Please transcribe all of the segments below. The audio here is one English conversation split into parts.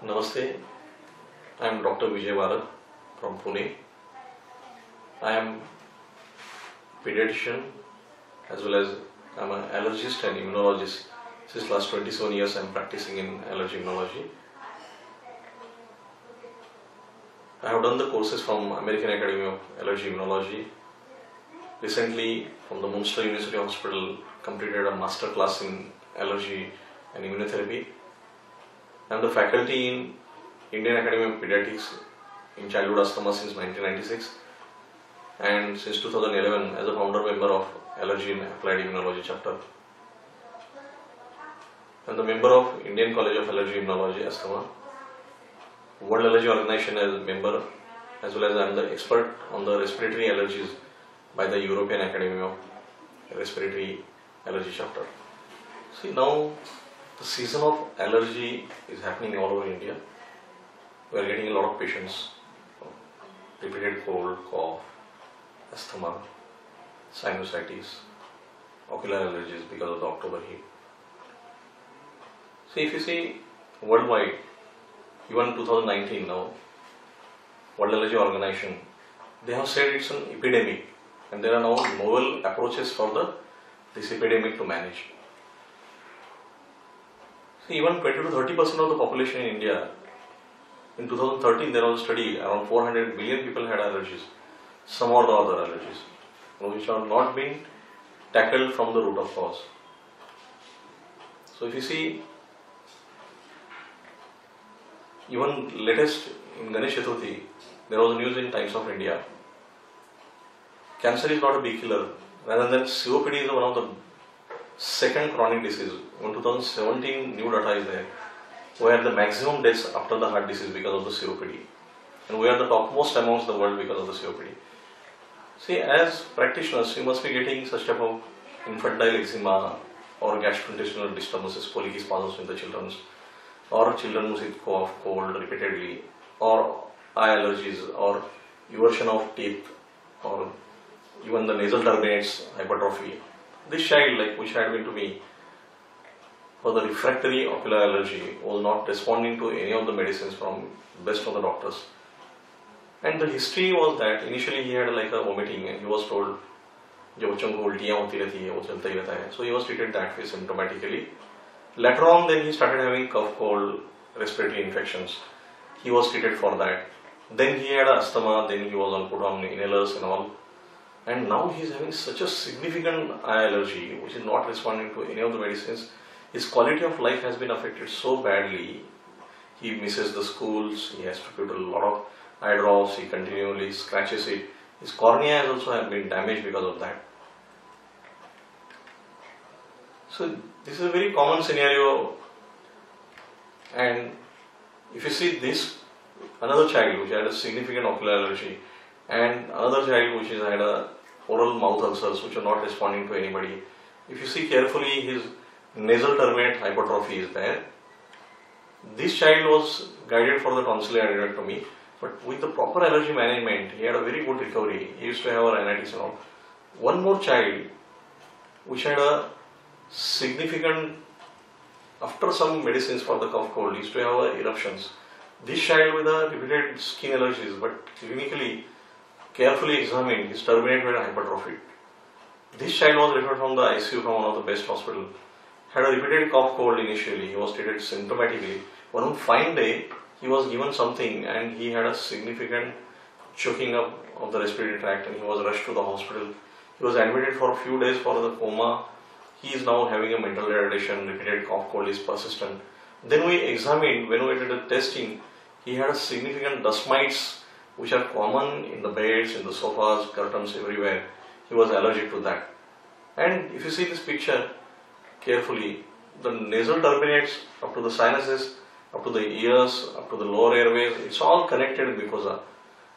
Namaste, I am Dr. Vijay from Pune. I am pediatrician as well as I am an allergist and immunologist. Since last 27 years I am practicing in allergy immunology. I have done the courses from American Academy of Allergy Immunology. Recently from the Munster University Hospital completed a master class in allergy and immunotherapy. I am the faculty in Indian Academy of Pediatrics in childhood asthma since 1996 and since 2011 as a founder member of Allergy and Applied Immunology chapter. I am the member of Indian College of Allergy Immunology Asthma, World Allergy Organization as a member, as well as I am the expert on the respiratory allergies by the European Academy of Respiratory Allergy chapter. See, now the season of allergy is happening all over India. We are getting a lot of patients, repeated cold, cough, asthma, sinusitis, ocular allergies because of the October heat. See, if you see worldwide, even 2019 now, World Allergy Organization, they have said it's an epidemic and there are now novel approaches for this epidemic to manage. See, even 20 to 30% of the population in India, in 2013 there was a study, around 400 million people had allergies, some or the other allergies, which have not been tackled from the root of cause. So if you see, even latest in Ganesh Chaturthi, there was news in Times of India. Cancer is not a big killer, rather than COPD is one of the second chronic disease. In 2017 new data is there, where the maximum deaths after the heart disease because of the COPD. And we are the topmost amongst the world because of the COPD. See, as practitioners, you must be getting such type of infantile eczema or gastrointestinal disturbances, colic spasms in the children, or children with cough, cold repeatedly, or eye allergies, or eversion of teeth, or even the nasal turbinates hypertrophy. This child, like which had been to me for the refractory ocular allergy, was not responding to any of the medicines from best of the doctors. And the history was that initially he had like a vomiting and he was told, जो बच्चों को उल्टियाँ होती रहती है वो चलता ही रहता है. So he was treated that way symptomatically. Later on then he started having cough, cold, respiratory infections. He was treated for that. Then he had asthma, then he was put on inhalers and all. And now he is having such a significant eye allergy which is not responding to any of the medicines. His quality of life has been affected so badly. He misses the schools, he has to put a lot of eye drops, he continually scratches it. His cornea has also been damaged because of that. So this is a very common scenario, and if you see this, another child which had a significant ocular allergy and another child which has had a oral mouth ulcers which are not responding to anybody. If you see carefully, his nasal turbinate hypertrophy is there. This child was guided for the tonsillar adenectomy, but with the proper allergy management, he had a very good recovery. He used to have a rhinitis and all. One more child which had a significant, after some medicines for the cough cold, used to have eruptions. This child with a repeated skin allergies, but clinically, carefully examined, his turbinate were hypertrophied. This child was referred from the ICU from one of the best hospitals. Had a repeated cough cold initially, he was treated symptomatically. One fine day, he was given something and he had a significant choking up of the respiratory tract and he was rushed to the hospital. He was admitted for a few days for the coma. He is now having a mental retardation, repeated cough cold is persistent. Then we examined, when we did the testing, he had a significant dust mites which are common in the beds, in the sofas, curtains, everywhere. He was allergic to that. And if you see this picture carefully, the nasal turbinates up to the sinuses, up to the ears, up to the lower airways, it's all connected with mucosa.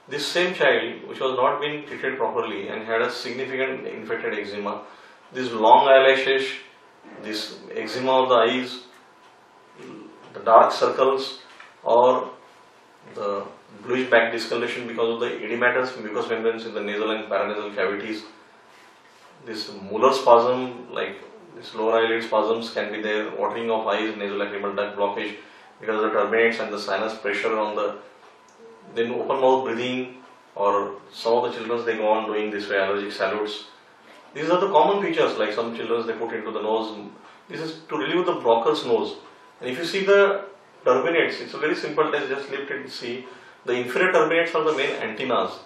This same child which was not being treated properly and had a significant infected eczema, these long eyelashes, this eczema of the eyes, the dark circles, or the bluish back discoloration because of the edematous mucous membranes in the nasal and paranasal cavities, this molar spasm, like this lower eyelid spasms can be there, watering of eyes, nasolacrimal duct blockage. because the turbinates and the sinus pressure on the, then open mouth breathing, or some of the children they go on doing this way, allergic salutes. These are the common features, like some children they put into the nose. This is to relieve the blockers nose. And if you see the turbinates, it's a very simple test, just lift it and see. The inferior turbinates are the main antennas,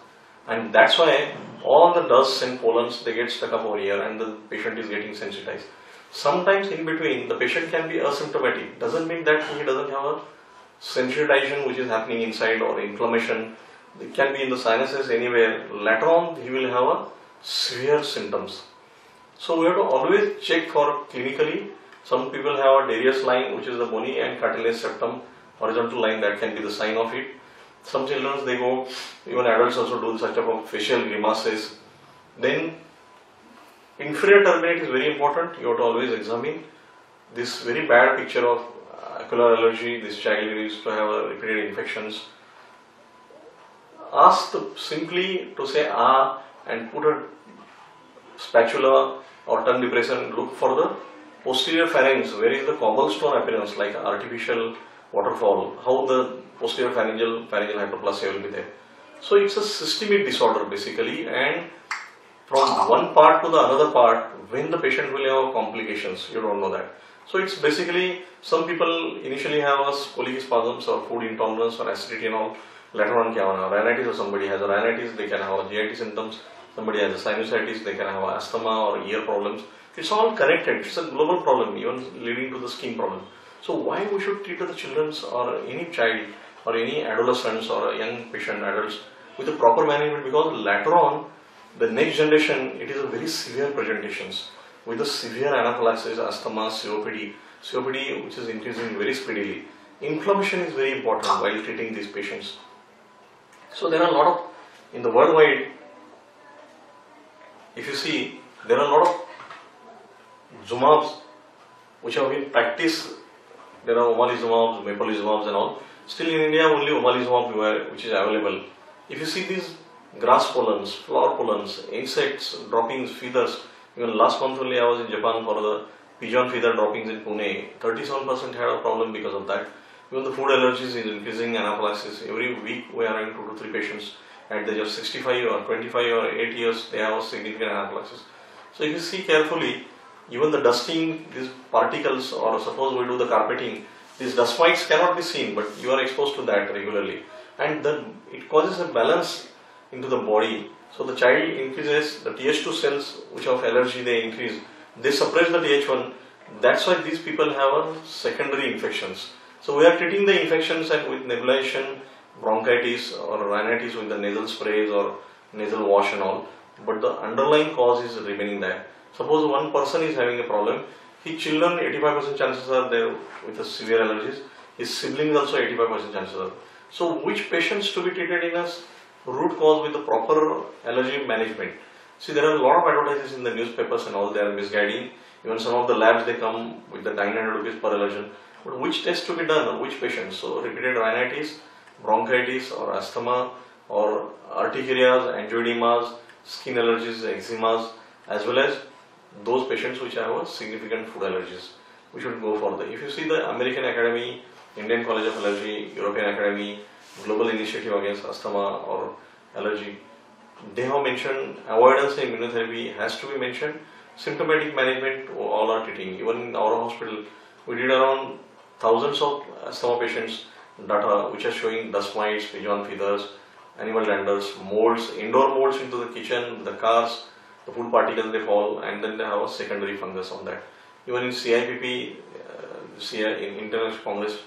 and that's why all the dusts and pollens they get stuck up over here and the patient is getting sensitized. Sometimes in between the patient can be asymptomatic, doesn't mean that he doesn't have a sensitization which is happening inside or inflammation. It can be in the sinuses anywhere. Later on he will have a severe symptoms. So we have to always check for clinically. Some people have a Darius line, which is the bony and cartilaginous septum, horizontal line, that can be the sign of it. Some children they go, even adults also do such type of facial grimaces. Then inferior turbinate is very important. You have to always examine this very bad picture of ocular allergy. This child used to have repeated infections. Ask simply to say ah and put a spatula or tongue depressor and look for the posterior pharynx, where is the cobblestone appearance like artificial waterfall, how the posterior pharyngeal hyperplasia will be there. So it's a systemic disorder basically, and from one part to the another part, when the patient will have complications, you don't know that. So it's basically, some people initially have a colic spasms or food intolerance or acidity and all. Later on, rhinitis, or somebody has a rhinitis, they can have a GIT symptoms. Somebody has a sinusitis, they can have asthma or ear problems. It's all connected. It's a global problem, even leading to the skin problem. So why we should treat the children or any child or any adolescents or a young patient, adults, with the proper management? Because later on, the next generation, it is a very severe presentations with the severe anaphylaxis, asthma, COPD which is increasing very speedily. Inflammation is very important while treating these patients. So there are a lot of, in the worldwide, if you see, there are a lot of zumabs which have been practiced. There are omalizumabs, mepolizumabs and all. Still in India, only omalizumab which is available. If you see these grass pollens, flower pollens, insects, droppings, feathers. Even last month only I was in Japan for the pigeon feather droppings in Pune. 37% had a problem because of that. Even the food allergies is increasing, anaphylaxis. Every week we are having 2 to 3 patients at the age of 65 or 25 or 8 years, they have a significant anaphylaxis. So if you see carefully, even the dusting, these particles, or suppose we do the carpeting, these dust mites cannot be seen, but you are exposed to that regularly. And then it causes a balance into the body. So the child increases the Th2 cells, which of allergy they increase. They suppress the Th1. That's why these people have a secondary infections. So we are treating the infections and with nebulization, bronchitis or rhinitis with the nasal sprays or nasal wash and all. But the underlying cause is remaining there. Suppose one person is having a problem, his children 85% chances are there with the severe allergies. His siblings also 85% chances are. So which patients to be treated in a root cause with the proper allergy management? See, there are a lot of advertisements in the newspapers and all, they are misguiding. Even some of the labs they come with the 900 rupees per allergen. But which test to be done or which patients? So repeated rhinitis, bronchitis or asthma or urticarias, angioedemas, skin allergies, eczemas, as well as those patients which have a significant food allergies. We should go for the, if you see the American Academy, Indian College of Allergy, European Academy, Global Initiative Against Asthma or Allergy, they have mentioned avoidance and immunotherapy has to be mentioned. Symptomatic management all are treating. Even in our hospital, we did around thousands of asthma patients data which are showing dust mites, pigeon feathers, animal danders, molds, indoor molds into the kitchen, the cars, the food particles they fall, and then they have a secondary fungus on that. Even in CIPP, in International Congress,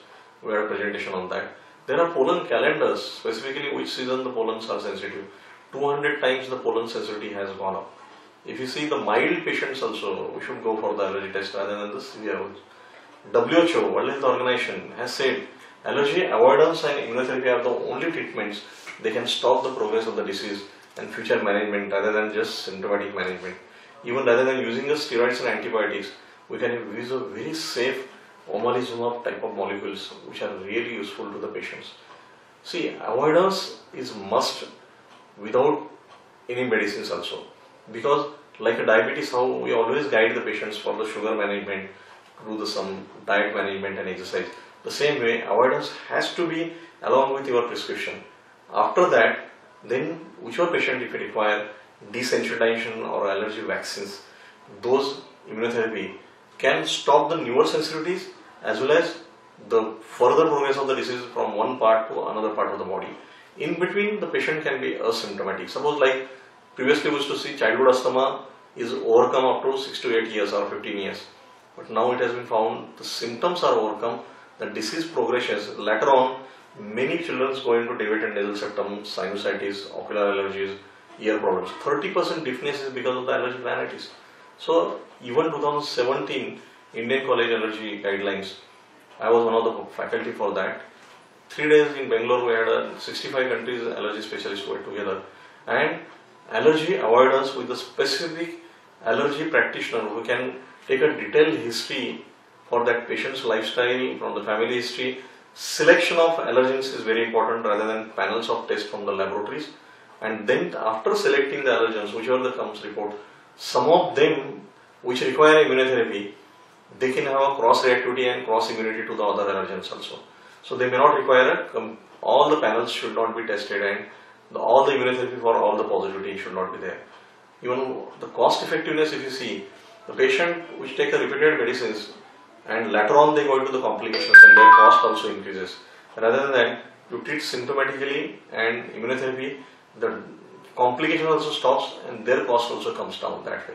we had a presentation on that. There are pollen calendars, specifically which season the pollens are sensitive. 200 times the pollen sensitivity has gone up. If you see the mild patients also, we should go for the allergy test rather than the severe ones. WHO, World Health Organization, has said allergy avoidance and immunotherapy are the only treatments they can stop the progress of the disease and future management rather than just symptomatic management. Even rather than using the steroids and antibiotics, we can use a very safe omalizumab type of molecules which are really useful to the patients. See, avoidance is must without any medicines also, because like a diabetes, how we always guide the patients for the sugar management, do some diet management and exercise. The same way, avoidance has to be along with your prescription. After that, then whichever patient if you require desensitization or allergy vaccines, those immunotherapy can stop the newer sensitivities as well as the further progress of the disease from one part to another part of the body. In between, the patient can be asymptomatic. Suppose like previously we used to see childhood asthma is overcome up to 6 to 8 years or 15 years. But now it has been found the symptoms are overcome, the disease progresses. Later on, many children go into deviate and nasal septum, sinusitis, ocular allergies, ear problems. 30% deafness is because of the allergic rhinitis. So even 2017 Indian College Allergy Guidelines, I was one of the faculty for that. 3 days in Bangalore, we had 65 countries allergy specialists were together, and allergy avoidance with the specific allergy practitioner who can take a detailed history for that patient's lifestyle from the family history. Selection of allergens is very important rather than panels of tests from the laboratories. And then after selecting the allergens, whichever the comes report, some of them which require immunotherapy, they can have a cross reactivity and cross immunity to the other allergens also. So they may not require all the panels should not be tested, and all the immunotherapy for all the positivity should not be there. Even the cost effectiveness, if you see, the patient which take the repeated medicines and later on they go into the complications and their cost also increases. Rather than that, you treat symptomatically and immunotherapy, the complication also stops and their cost also comes down that way.